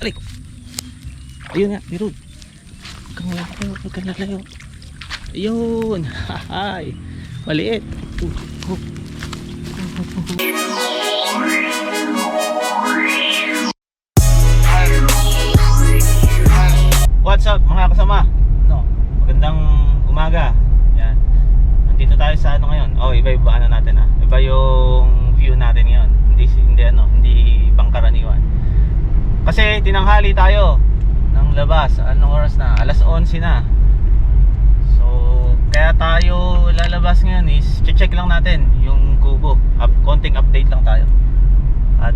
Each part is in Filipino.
Aray ko. Ayun nga, Birod. Huwag kang lalayo. Ayun. Hahay. Maliit. What's up mga kasama? No, magandang umaga. Yan. Nandito tayo sa ano ngayon. Oh, iba-iba ano natin ah. Iba yung view natin ngayon. Hindi pangkaraniwan. Kasi tinanghali tayo ng labas. Anong oras na? Alas 11 na. So, kaya tayo lalabas ngayon is check lang natin yung kubo. Konting update lang tayo. At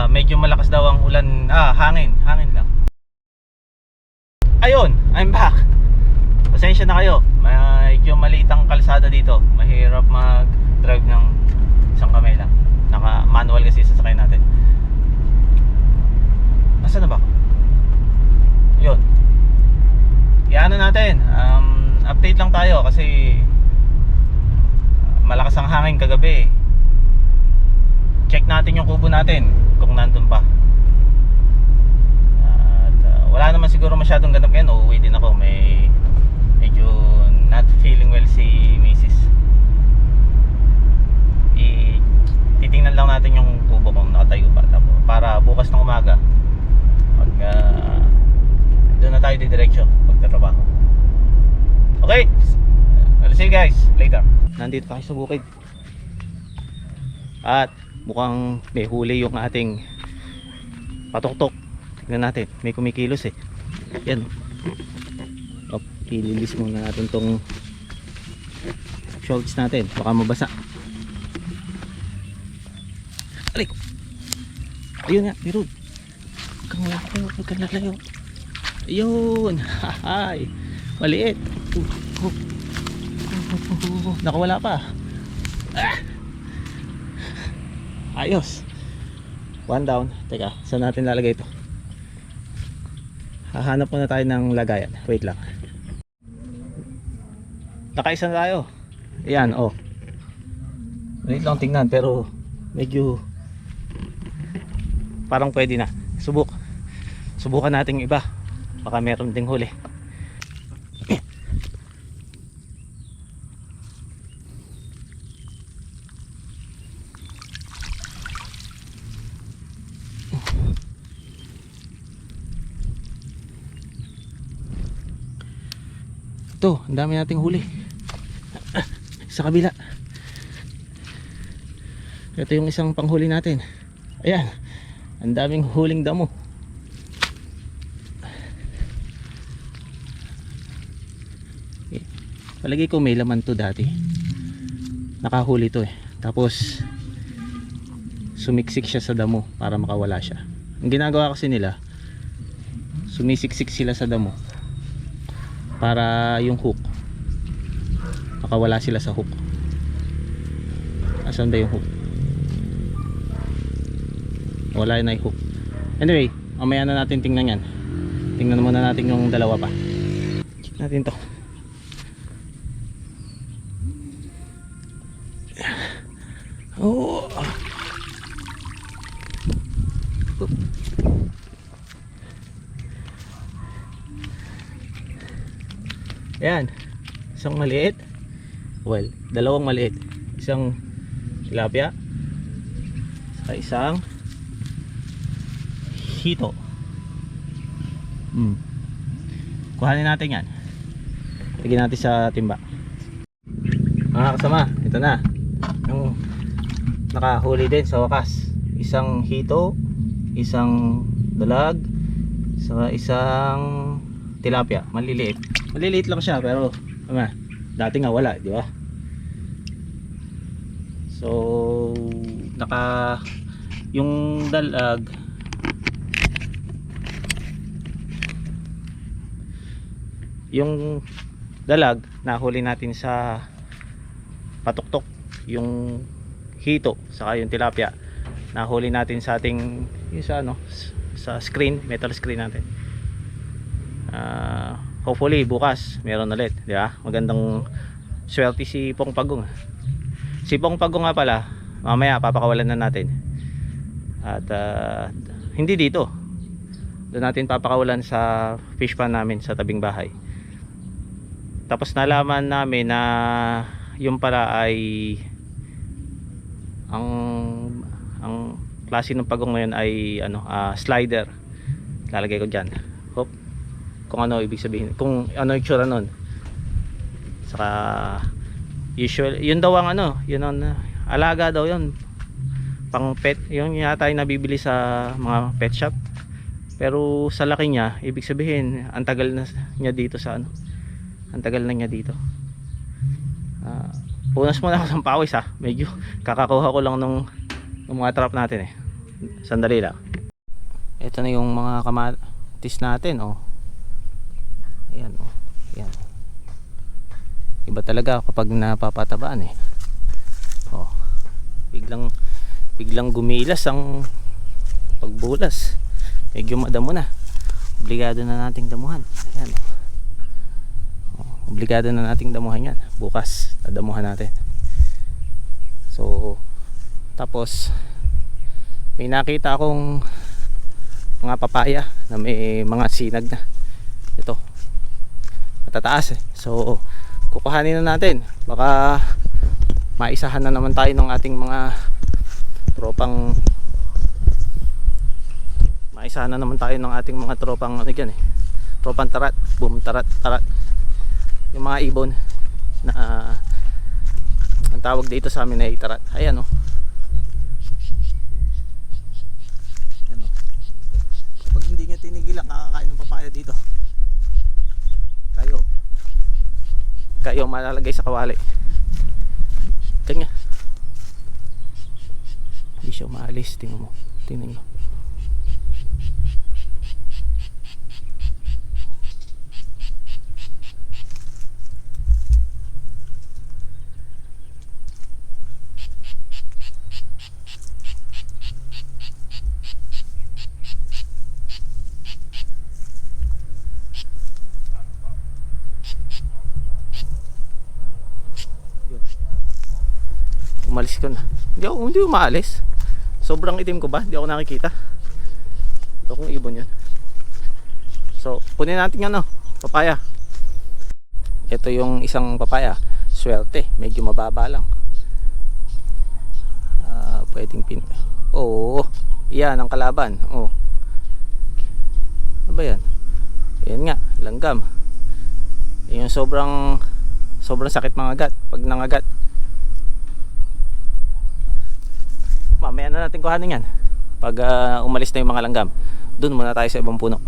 medyo malakas daw ang ulan. Hangin lang. Ayun, I'm back. Pasensya na kayo. Medyo maliit ang kalsada dito. Mahirap mag-drive ng isang kamay lang. Naka-manual kasi sasakay natin. Nasaan na ba? Yun. Iano natin. Update lang tayo kasi malakas ang hangin kagabi. Check natin yung kubo natin kung nandun pa. Wala naman siguro masyadong ganap ngayon. Uuwi din ako. Medyo not feeling well si Mrs. Titingnan lang natin yung kubo kung nakatayo pa. Para bukas ng umaga doon na tayo didiretso pagtatrabaho. Okay, I'll see you guys later. Nandito tayo sa bukid. At mukhang may huli yung ating patok-tok. Tignan natin, may kumikilos eh. Yan. Ililis muna natin tong shorts natin, baka mabasa. Aray ko. Ayun nga, Birod. Huwag kang lalayo. Ayun. Hahay. Maliit. Nakawala pa. Ayos. One down. Teka, saan natin lalagay ito? Hahanap muna tayo ng lagayan. Wait lang. Nakaisa na tayo. Ayan, oh. Wait lang tingnan pero medyo parang pwede na. Subukan natin iba. Baka meron ding huli. Ito, ang dami nating huli sa kabila. Ito yung isang panghuli natin. Ayan, ang daming huling damo. Palagi ko may laman to dati. Nakahuli to eh. Tapos sumiksik siya sa damo para makawala siya. Ang ginagawa kasi nila, sumisiksik sila sa damo para yung hook makawala sila sa hook. Asan ba yung hook? Wala na yung hook. Anyway, mamaya na natin tingnan yan. Tingnan muna natin yung dalawa pa. Check natin to. Oh. Ayan, isang maliit. Well, dalawang maliit. Isang tilapia sa isang hito. Kuhanin natin yan. Lagyan natin sa timba. Mga kasama, ito na yung nakahuli din sa wakas. Isang hito, isang dalag, sa isang tilapia. Maliliit lang siya pero dati nga wala, di ba? So yung dalag nahuli natin sa patuktok. Yung hito saka yung tilapia nahuli natin sa ating sa screen, metal screen natin. Hopefully bukas meron ulit, di ba? Magandang swerte si Pong Pagong. Si Pong Pagong nga pala, mamaya papakawalan na natin. At hindi dito. Doon natin papakawalan sa fish pan namin sa tabing bahay. Tapos nalaman namin na yung pala ay ang klase ng pagong ngayon ay slider. Lalagay ko dyan. Hope kung ano ibig sabihin, kung ano yung tsura nun. Saka usual, yun daw ang yun ang alaga daw yun, pang pet, yung yata yung nabibili sa mga pet shop. Pero sa laki niya, ibig sabihin ang tagal na niya dito sa ang tagal na niya dito. Punas muna ako ng pawis medyo kakakuha ko lang nung mga trap natin sandali lang. Ito na yung mga kamatis natin ayan ayan. Iba talaga kapag napapatabaan biglang gumilas ang pagbulas. Medyo madamo na, obligado na nating damuhan. Ayan, obligado na nating damuhan yan. Bukas dadamuhan natin. So tapos may nakita akong mga papaya na may mga sinag na. Ito matataas so kukuhanin na natin. Baka maisahan na naman tayo ng ating mga tropang dyan tropang tarat, boom tarat yung mga ibon na ang tawag dito sa amin ay tarat. Ayan pag hindi nyo tinigilan kakakain ng papaya dito, kayo malalagay sa kawali. Tingnan, hindi siya umaalis. Tingnan nyo. Umalis ko na. Hindi umaalis. Sobrang itim ko ba? Hindi ako nakikita. Ito kung ibon yun. So kunin natin yan papaya. Ito yung isang papaya. Swerte, medyo mababa lang. Pwedeng yan ang kalaban. Ano ba yan? Ayan nga, langgam. Yung sobrang sakit mangagat. Pag nangagat, mamaya na natin kuhanin yan. Pag umalis na yung mga langgam, dun muna tayo sa ibang puno.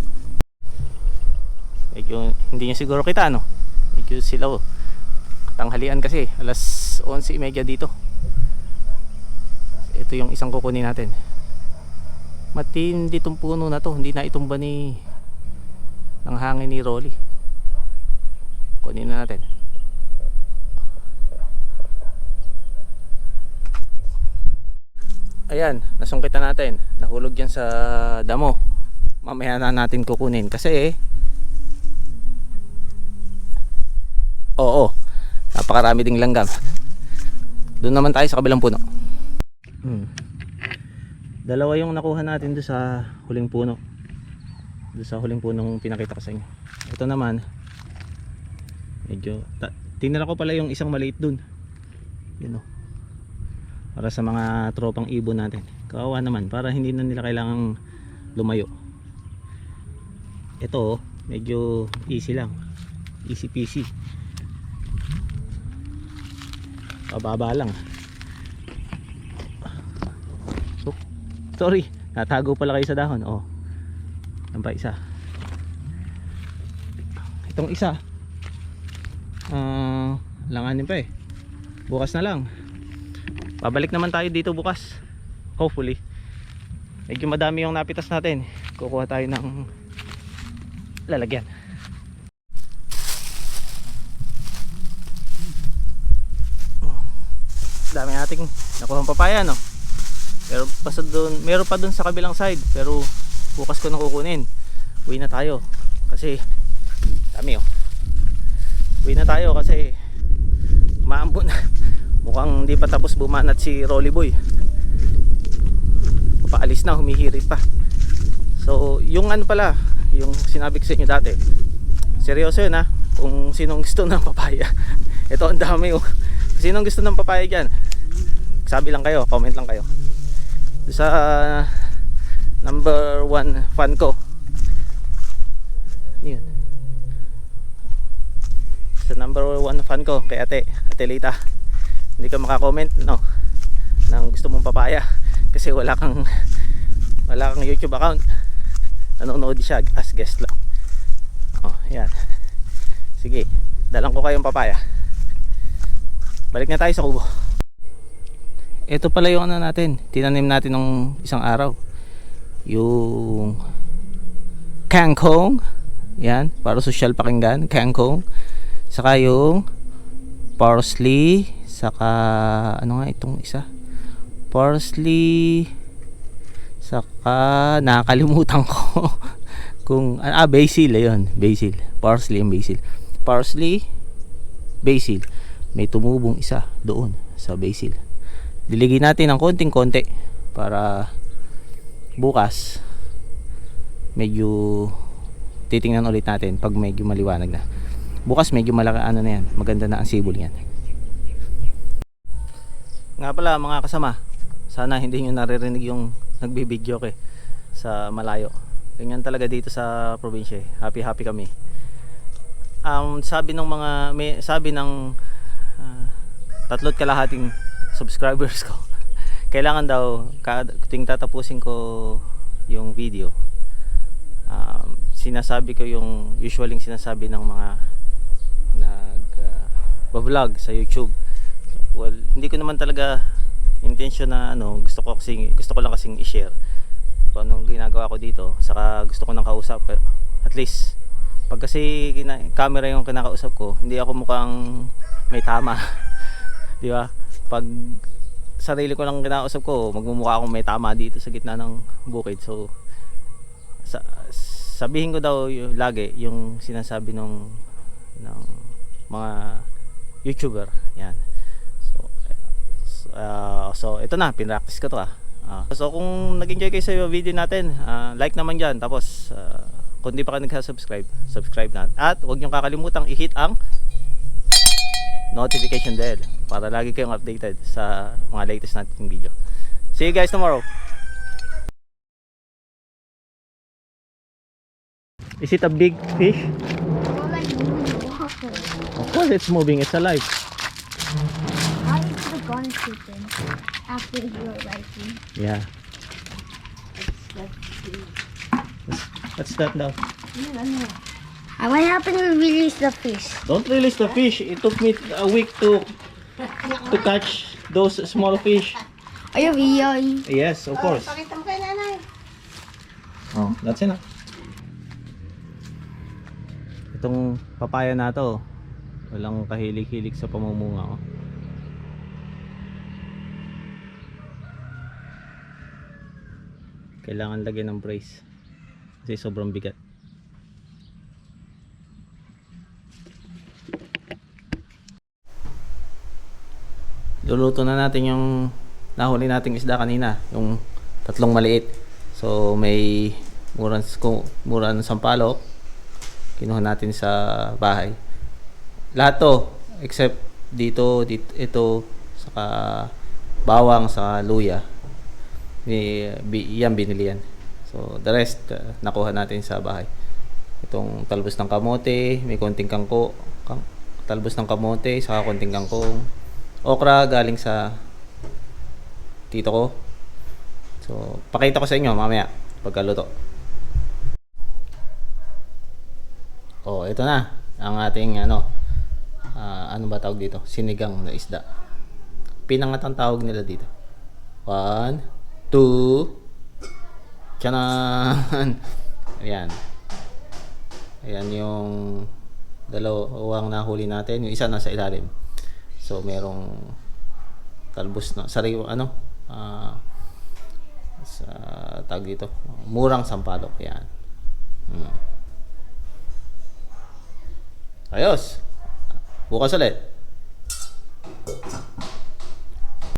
Medyo hindi nyo siguro kita medyo silaw. Tanghalian kasi, alas 11:30 dito. Ito yung isang kukunin natin. Matindi itong puno na to. Hindi na itumba ng hangin ni Rolly. Kunin na natin. Ayan, nasungkitan natin. Nahulog yan sa damo. Mamaya na natin kukunin kasi napakarami ding langgam. Doon naman tayo sa kabilang puno. Dalawa yung nakuha natin doon sa huling puno. Doon sa huling punong pinakita ko sa inyo. Ito naman medyo tinira ko pala yung isang maliit doon. Yun para sa mga tropang ibon natin. Kawawa naman, para hindi na nila kailangang lumayo. Ito medyo easy lang, easy peasy, pababa lang. Sorry, natago pala kayo sa dahon. Yan pa isa. Itong isa langanin pa bukas na lang. Pabalik naman tayo dito bukas, hopefully. Medyo madami yung napitas natin. Kukuha tayo ng lalagyan. Dami nating nakuha ng papaya meron pa dun sa kabilang side, pero bukas ko na kukunin. Uwi na tayo kasi dami Uwi na tayo kasi maambo na. Mukhang hindi pa tapos bumanat si Rolly Boy. Papaalis na, humihirit pa. So yung ano pala, yung sinabi ko sa inyo dati, seryoso yun ha, kung sinong gusto ng papaya. Ito ang dami oh. Sinong gusto ng papaya dyan, sabi lang kayo, comment lang kayo sa number 1 fan ko. Yun, sa number 1 fan ko kay Ate Lita. Hindi ka makakomment no nang gusto mong papaya kasi wala kang YouTube account, nanonood siya as guest lang. Oh, yan. Sige, dalang ko kayong papaya. Balik na tayo sa kubo. Ito pala yung ano natin, tinanim natin nung isang araw, yung kangkong. Yan, para social pakinggan, kangkong. Saka yung parsley, saka ano nga itong isa, parsley, saka nakakalimutan ko kung basil. Ayun, basil, parsley and basil, parsley, basil. May tumubong isa doon sa basil, diligin natin ng konting-konti para bukas medyo titingnan ulit natin pag medyo maliwanag na. Bukas medyo malaki ano na yan, maganda na ang sibol yan. Nga pala mga kasama, sana hindi nyo naririnig yung nagbibideo ko sa malayo. Ganyan talaga dito sa probinsya. Happy kami. Sabi ng mga sabi ng 3 kalahating subscribers ko, kailangan daw ting tatapusin ko yung video, sinasabi ko yung usually sinasabi ng mga vlog sa YouTube. Well, hindi ko naman talaga intention na ano, gusto ko lang kasing i-share kung anong ginagawa ko dito, saka gusto ko nang kausap. At least pag kasi camera yung kinakausap ko, hindi ako mukhang may tama. Di ba? Pag sarili ko lang kinakausap ko, magmumukha akong may tama dito sa gitna ng bukid. So sabihin ko daw lagi yung sinasabi ng mga YouTuber. Yan. So ito na, pinractice ko to so kung nag-enjoy kayo sa video natin, like naman dyan. Tapos kung di pa ka nagsa-subscribe, subscribe na. At huwag nyo kakalimutang i-hit ang notification bell para lagi kayong updated sa mga latest nating video. See you guys tomorrow. Is it a big fish? Of course it's moving, it's alive. How is the gun shooting after you're writing? Yeah. What's that now? What happened when we release the fish? Don't release the fish. It took me a week to catch those small fish. Are you videoing? Yes, of course. Pakita mo kay nanay. Oh, that's enough. Itong papaya na to, walang kahilig-hilig sa pamumunga. Kailangan lagyan ng brace kasi sobrang bigat. Luluto na natin yung nahuli nating isda kanina, yung 3 maliit. So may murang sampalok, kinuha natin sa bahay. Lahat to except dito ito, saka bawang, saka luya. Yan binili yan. So the rest nakuha natin sa bahay. Itong talbos ng kamote, may konting talbos ng kamote, saka konting kangkong. Okra galing sa tito ko. So pakita ko sa inyo mamaya pagkaluto. Oh, ito na ang ating ano ba tawag dito? Sinigang na isda. Pinangat ang tawag nila dito. 1 2 Tiyanan. Ayan. Ayan yung dalawang nahuli natin. Yung isa nasa ilalim. So merong talbos na sariwa sa tawag dito, murang sampalok. Yan. Ayos. Bukas ulit.